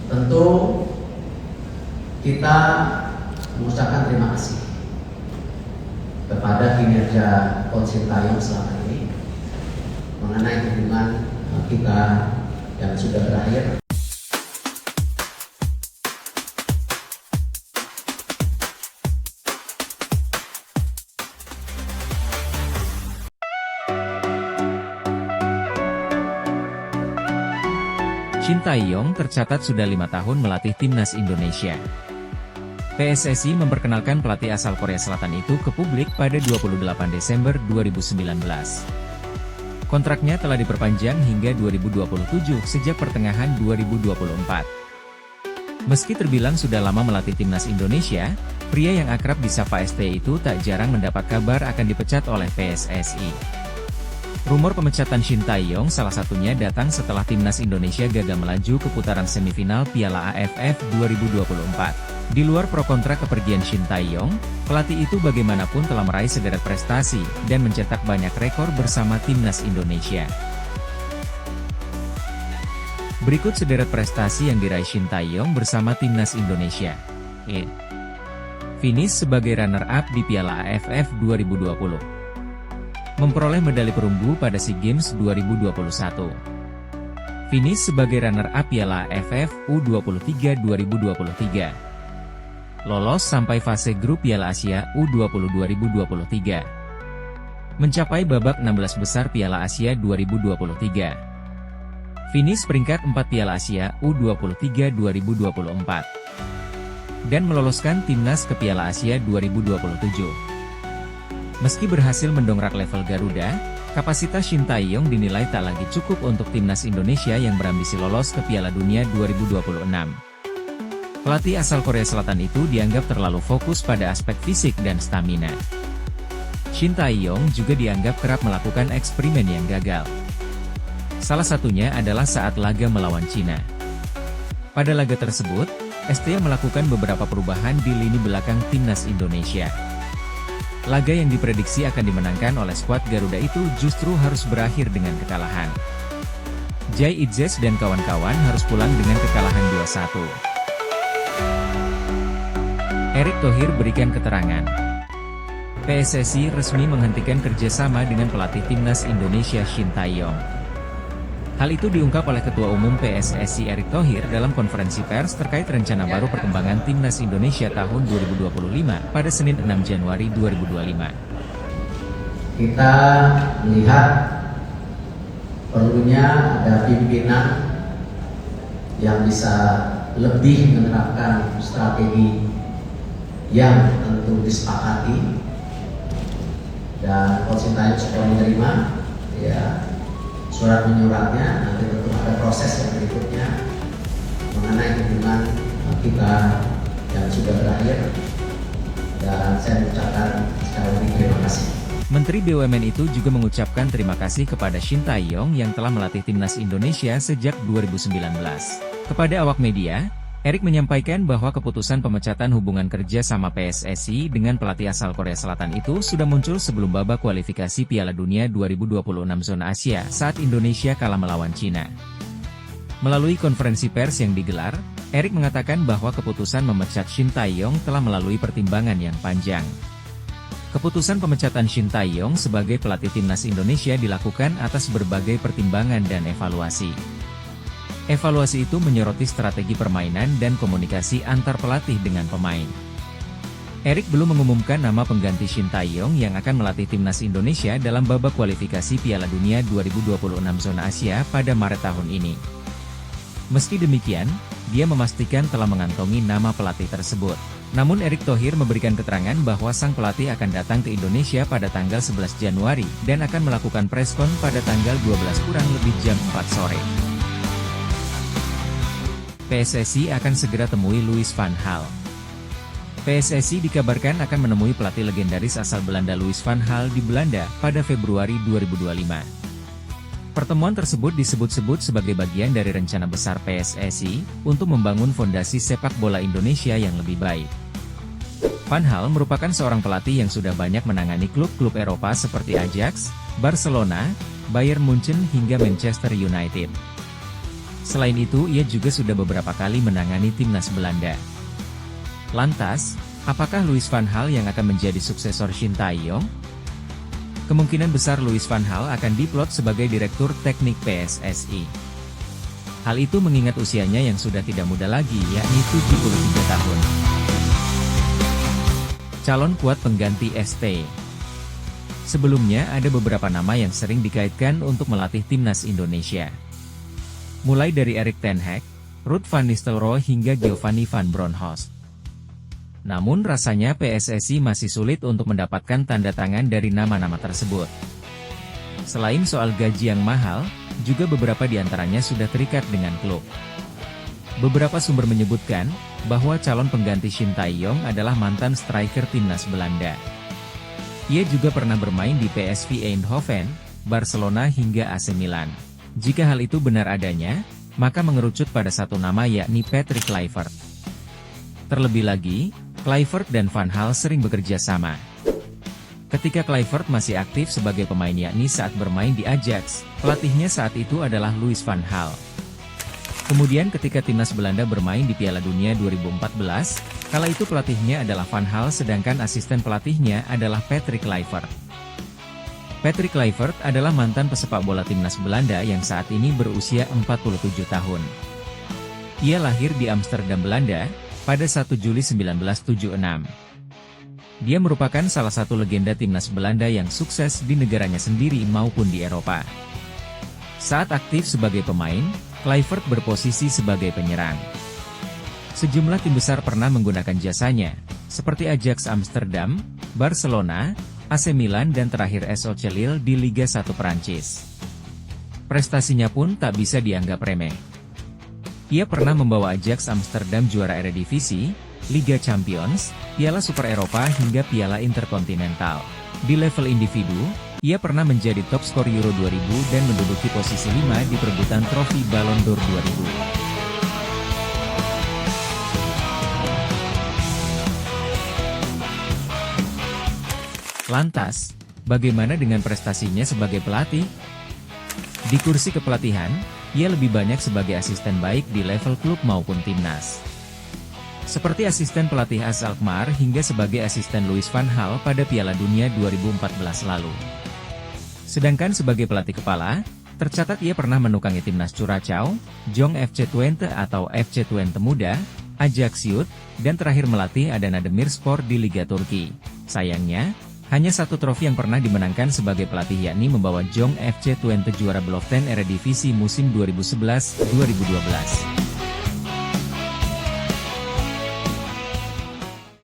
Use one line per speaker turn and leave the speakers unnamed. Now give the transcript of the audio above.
Tentu kita mengucapkan terima kasih kepada kinerja Coach Sintayong selama ini mengenai hubungan kita yang sudah berakhir.
Sintayong tercatat sudah 5 tahun melatih timnas Indonesia. PSSI memperkenalkan pelatih asal Korea Selatan itu ke publik pada 28 Desember 2019. Kontraknya telah diperpanjang hingga 2027 sejak pertengahan 2024. Meski terbilang sudah lama melatih timnas Indonesia, pria yang akrab disapa ST itu tak jarang mendapat kabar akan dipecat oleh PSSI. Rumor pemecatan Sintayong salah satunya datang setelah timnas Indonesia gagal melaju ke putaran semifinal Piala AFF 2024. Di luar pro kontra kepergian Sintayong, pelatih itu bagaimanapun telah meraih sederet prestasi dan mencetak banyak rekor bersama timnas Indonesia. Berikut sederet prestasi yang diraih Sintayong bersama timnas Indonesia. Finish sebagai runner-up di Piala AFF 2020. Memperoleh medali perunggu pada SEA Games 2021. Finish sebagai runner-up Piala AFF U23 2023. Lolos sampai fase grup Piala Asia U20 2023. Mencapai babak 16 besar Piala Asia 2023. Finish peringkat 4 Piala Asia U23 2024. Dan meloloskan timnas ke Piala Asia 2027. Meski berhasil mendongkrak level Garuda, kapasitas Sintayong dinilai tak lagi cukup untuk timnas Indonesia yang berambisi lolos ke Piala Dunia 2026. Pelatih asal Korea Selatan itu dianggap terlalu fokus pada aspek fisik dan stamina. Sintayong juga dianggap kerap melakukan eksperimen yang gagal. Salah satunya adalah saat laga melawan Cina. Pada laga tersebut, ST melakukan beberapa perubahan di lini belakang timnas Indonesia. Laga yang diprediksi akan dimenangkan oleh skuad Garuda itu justru harus berakhir dengan kekalahan. Jai Idzes dan kawan-kawan harus pulang dengan kekalahan 2-1. Erick Thohir berikan keterangan. PSSI resmi menghentikan kerjasama dengan pelatih timnas Indonesia Sintayong. Hal itu diungkap oleh Ketua Umum PSSI Erick Thohir dalam konferensi pers terkait rencana baru perkembangan timnas Indonesia tahun 2025 pada Senin 6 Januari 2025.
Kita melihat perlunya ada pimpinan yang bisa lebih menerapkan strategi yang tentu disepakati, dan Coach Sintayong sudah menerima surat menyuratnya. Nanti tentu ada proses yang berikutnya mengenai hubungan kita yang sudah berakhir, dan saya mengucapkan sekali lagi terima kasih.
Menteri BUMN itu juga mengucapkan terima kasih kepada Sintayong yang telah melatih timnas Indonesia sejak 2019. Kepada awak media, Erick menyampaikan bahwa keputusan pemecatan hubungan kerja sama PSSI dengan pelatih asal Korea Selatan itu sudah muncul sebelum babak kualifikasi Piala Dunia 2026 zona Asia saat Indonesia kalah melawan Cina. Melalui konferensi pers yang digelar, Erick mengatakan bahwa keputusan memecat Sintayong telah melalui pertimbangan yang panjang. Keputusan pemecatan Sintayong sebagai pelatih timnas Indonesia dilakukan atas berbagai pertimbangan dan evaluasi. Evaluasi itu menyoroti strategi permainan dan komunikasi antar pelatih dengan pemain. Erick belum mengumumkan nama pengganti Sintayong yang akan melatih timnas Indonesia dalam babak kualifikasi Piala Dunia 2026 zona Asia pada Maret tahun ini. Meski demikian, dia memastikan telah mengantongi nama pelatih tersebut. Namun Erick Thohir memberikan keterangan bahwa sang pelatih akan datang ke Indonesia pada tanggal 11 Januari dan akan melakukan preskon pada tanggal 12 kurang lebih jam 4 sore. PSSI akan segera temui Louis van Gaal. PSSI dikabarkan akan menemui pelatih legendaris asal Belanda Louis van Gaal di Belanda pada Februari 2025. Pertemuan tersebut disebut-sebut sebagai bagian dari rencana besar PSSI untuk membangun fondasi sepak bola Indonesia yang lebih baik. Van Gaal merupakan seorang pelatih yang sudah banyak menangani klub-klub Eropa seperti Ajax, Barcelona, Bayern Munchen hingga Manchester United. Selain itu, ia juga sudah beberapa kali menangani timnas Belanda. Lantas, apakah Louis van Gaal yang akan menjadi suksesor Shin Tae-yong? Kemungkinan besar Louis van Gaal akan diplot sebagai Direktur Teknik PSSI. Hal itu mengingat usianya yang sudah tidak muda lagi, yakni 73 tahun. Calon kuat pengganti ST. Sebelumnya ada beberapa nama yang sering dikaitkan untuk melatih timnas Indonesia. Mulai dari Erik ten Hag, Ruud van Nistelrooy hingga Giovanni van Bronckhorst. Namun rasanya PSSI masih sulit untuk mendapatkan tanda tangan dari nama-nama tersebut. Selain soal gaji yang mahal, juga beberapa di antaranya sudah terikat dengan klub. Beberapa sumber menyebutkan bahwa calon pengganti Shin Tae-yong adalah mantan striker timnas Belanda. Ia juga pernah bermain di PSV Eindhoven, Barcelona hingga AC Milan. Jika hal itu benar adanya, maka mengerucut pada satu nama yakni Patrick Kluivert. Terlebih lagi, Kluivert dan Van Gaal sering bekerja sama. Ketika Kluivert masih aktif sebagai pemain yakni saat bermain di Ajax, pelatihnya saat itu adalah Louis van Gaal. Kemudian ketika timnas Belanda bermain di Piala Dunia 2014, kala itu pelatihnya adalah Van Gaal sedangkan asisten pelatihnya adalah Patrick Kluivert. Patrick Kluivert adalah mantan pesepak bola timnas Belanda yang saat ini berusia 47 tahun. Ia lahir di Amsterdam, Belanda, pada 1 Juli 1976. Dia merupakan salah satu legenda timnas Belanda yang sukses di negaranya sendiri maupun di Eropa. Saat aktif sebagai pemain, Kluivert berposisi sebagai penyerang. Sejumlah tim besar pernah menggunakan jasanya, seperti Ajax Amsterdam, Barcelona, AC Milan dan terakhir SOC Lille di Liga 1 Prancis. Prestasinya pun tak bisa dianggap remeh. Ia pernah membawa Ajax Amsterdam juara Eredivisie, Liga Champions, Piala Super Eropa hingga Piala Interkontinental. Di level individu, ia pernah menjadi top skor Euro 2000 dan menduduki posisi 5 di perebutan trofi Ballon d'Or 2000. Lantas, bagaimana dengan prestasinya sebagai pelatih? Di kursi kepelatihan, ia lebih banyak sebagai asisten baik di level klub maupun timnas. Seperti asisten pelatih AS Alkmaar hingga sebagai asisten Louis van Gaal pada Piala Dunia 2014 lalu. Sedangkan sebagai pelatih kepala, tercatat ia pernah menukangi timnas Curaçao, Jong FC Twente atau FC Twente Muda, Ajax Youth, dan terakhir melatih Adana Demirspor di Liga Turki. Sayangnya, hanya satu trofi yang pernah dimenangkan sebagai pelatih yakni membawa Jong FC Twente juara Beloften Eredivisie musim 2011-2012.